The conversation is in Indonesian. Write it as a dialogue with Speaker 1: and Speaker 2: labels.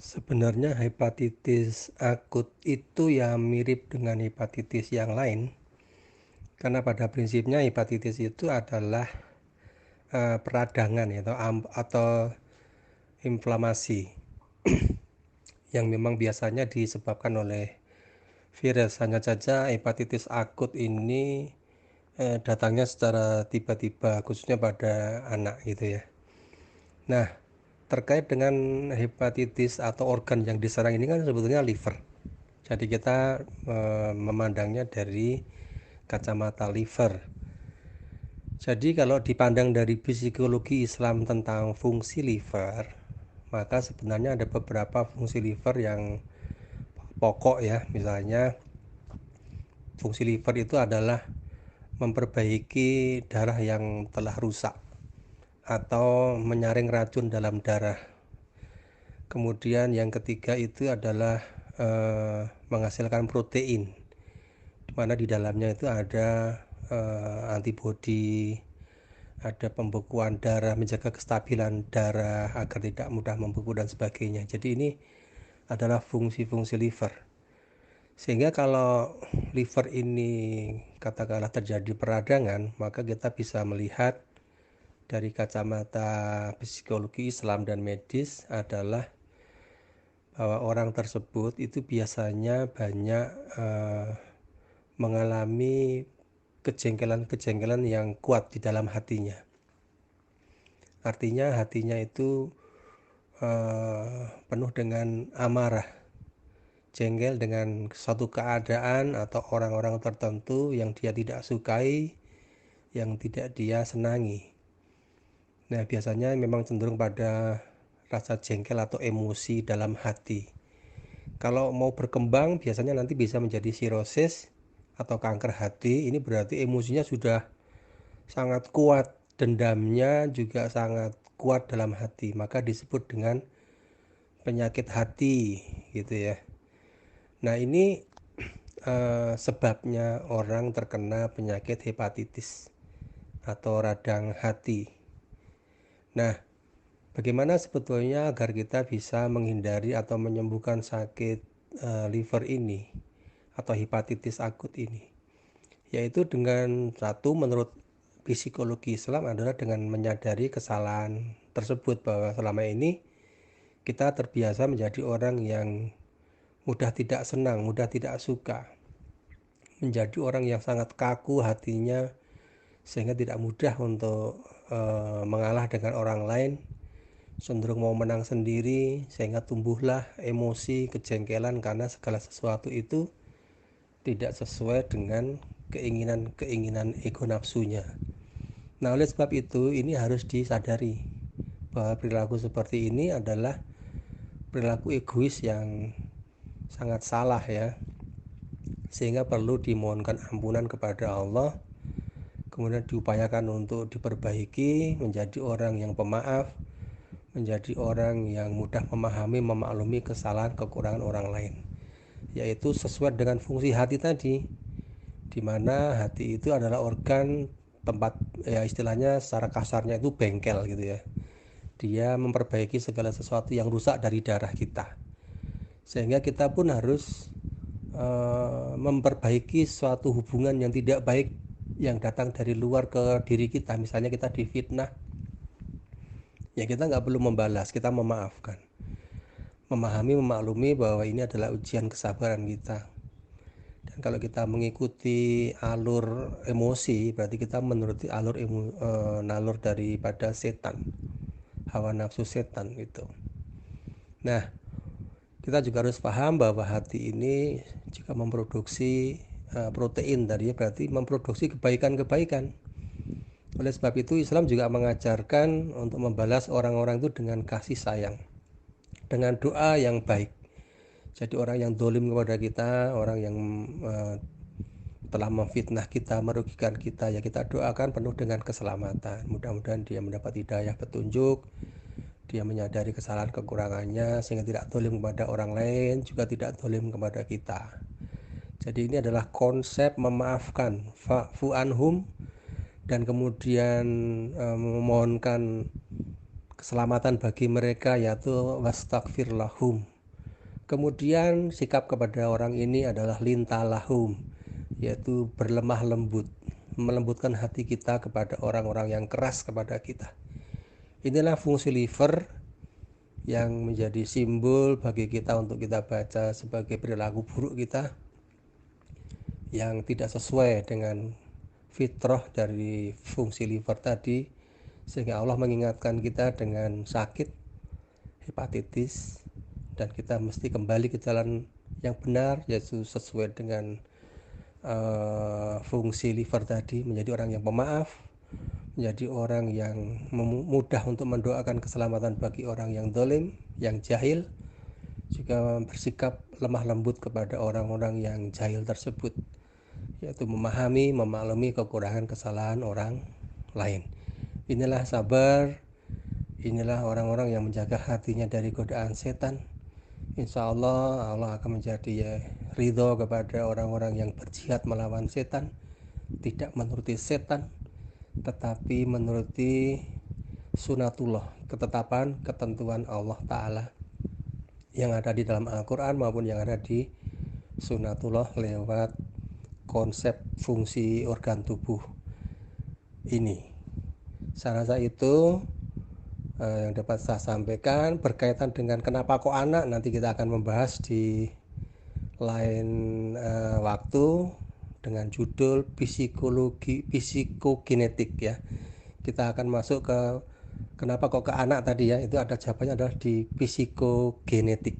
Speaker 1: Sebenarnya hepatitis akut itu ya mirip dengan hepatitis yang lain, karena pada prinsipnya hepatitis itu adalah peradangan ya, atau inflamasi yang memang biasanya disebabkan oleh virus. Hanya saja hepatitis akut ini datangnya secara tiba-tiba, khususnya pada anak gitu ya. Nah, terkait dengan hepatitis atau organ yang diserang ini kan sebetulnya liver. Jadi kita memandangnya dari kacamata liver. Jadi kalau dipandang dari psikologi Islam tentang fungsi liver, maka sebenarnya ada beberapa fungsi liver yang pokok ya. Misalnya fungsi liver itu adalah memperbaiki darah yang telah rusak atau menyaring racun dalam darah. Kemudian yang ketiga itu adalah menghasilkan protein, di mana di dalamnya itu ada antibodi, ada pembekuan darah, menjaga kestabilan darah agar tidak mudah membeku dan sebagainya. Jadi ini adalah fungsi-fungsi liver. Sehingga kalau liver ini katakanlah terjadi peradangan, maka kita bisa melihat dari kacamata psikologi Islam dan medis adalah bahwa orang tersebut itu biasanya banyak mengalami kejengkelan-kejengkelan yang kuat di dalam hatinya. Artinya hatinya itu penuh dengan amarah, jengkel dengan suatu keadaan atau orang-orang tertentu yang dia tidak sukai, yang tidak dia senangi. Nah, biasanya memang cenderung pada rasa jengkel atau emosi dalam hati. Kalau mau berkembang biasanya nanti bisa menjadi sirosis atau kanker hati. Ini berarti emosinya sudah sangat kuat, dendamnya juga sangat kuat dalam hati, maka disebut dengan penyakit hati gitu ya. Nah, ini sebabnya orang terkena penyakit hepatitis atau radang hati. Nah, bagaimana sebetulnya agar kita bisa menghindari atau menyembuhkan sakit liver ini atau hepatitis akut ini? Yaitu dengan satu, menurut psikologi Islam adalah dengan menyadari kesalahan tersebut, bahwa selama ini kita terbiasa menjadi orang yang mudah tidak senang, mudah tidak suka, menjadi orang yang sangat kaku hatinya sehingga tidak mudah untuk mengalah dengan orang lain, cenderung mau menang sendiri, sehingga tumbuhlah emosi kejengkelan karena segala sesuatu itu tidak sesuai dengan keinginan ego nafsunya. Nah, oleh sebab itu ini harus disadari bahwa perilaku seperti ini adalah perilaku egois yang sangat salah ya, sehingga perlu dimohonkan ampunan kepada Allah, kemudian diupayakan untuk diperbaiki menjadi orang yang pemaaf, menjadi orang yang mudah memahami, memaklumi kesalahan kekurangan orang lain, yaitu sesuai dengan fungsi hati tadi, di mana hati itu adalah organ tempat ya, istilahnya secara kasarnya itu bengkel gitu ya. Dia memperbaiki segala sesuatu yang rusak dari darah kita, sehingga kita pun harus memperbaiki suatu hubungan yang tidak baik yang datang dari luar ke diri kita. Misalnya kita difitnah, ya kita nggak perlu membalas, kita memaafkan, memahami, memaklumi bahwa ini adalah ujian kesabaran kita. Dan kalau kita mengikuti alur emosi, berarti kita menuruti nalur daripada setan, hawa nafsu setan itu. Nah, kita juga harus paham bahwa hati ini jika memproduksi protein tadi, berarti memproduksi kebaikan-kebaikan. Oleh sebab itu Islam juga mengajarkan untuk membalas orang-orang itu dengan kasih sayang, dengan doa yang baik. Jadi orang yang dolim kepada kita, orang yang telah memfitnah kita, merugikan kita, ya kita doakan penuh dengan keselamatan. Mudah-mudahan dia mendapat hidayah petunjuk, dia menyadari kesalahan kekurangannya sehingga tidak dolim kepada orang lain, juga tidak dolim kepada kita. Jadi ini adalah konsep memaafkan, fa'fu anhum, dan kemudian memohonkan keselamatan bagi mereka, yaitu wastaghfir lahum, Kemudian sikap kepada orang ini adalah lintalahum, yaitu berlemah lembut, melembutkan hati kita kepada orang-orang yang keras kepada kita. Inilah fungsi liver yang menjadi simbol bagi kita untuk kita baca sebagai perilaku buruk kita yang tidak sesuai dengan fitrah dari fungsi liver tadi, sehingga Allah mengingatkan kita dengan sakit hepatitis dan kita mesti kembali ke jalan yang benar, yaitu sesuai dengan fungsi liver tadi, menjadi orang yang pemaaf, menjadi orang yang mudah untuk mendoakan keselamatan bagi orang yang zalim, yang jahil, juga bersikap lemah lembut kepada orang-orang yang jahil tersebut, yaitu memahami, memaklumi kekurangan kesalahan orang lain. Inilah sabar, inilah orang-orang yang menjaga hatinya dari godaan setan. Insya Allah, Allah akan menjadi ridho kepada orang-orang yang berjihad melawan setan, tidak menuruti setan, tetapi menuruti sunatullah, ketetapan, ketentuan Allah Ta'ala yang ada di dalam Al-Quran maupun yang ada di sunatullah lewat konsep fungsi organ tubuh ini. Saya rasa itu yang dapat saya sampaikan berkaitan dengan kenapa kok anak. Nanti kita akan membahas di lain waktu dengan judul psikogenetik ya. Kita akan masuk ke kenapa kok ke anak tadi ya, itu ada jawabannya adalah di psikogenetik.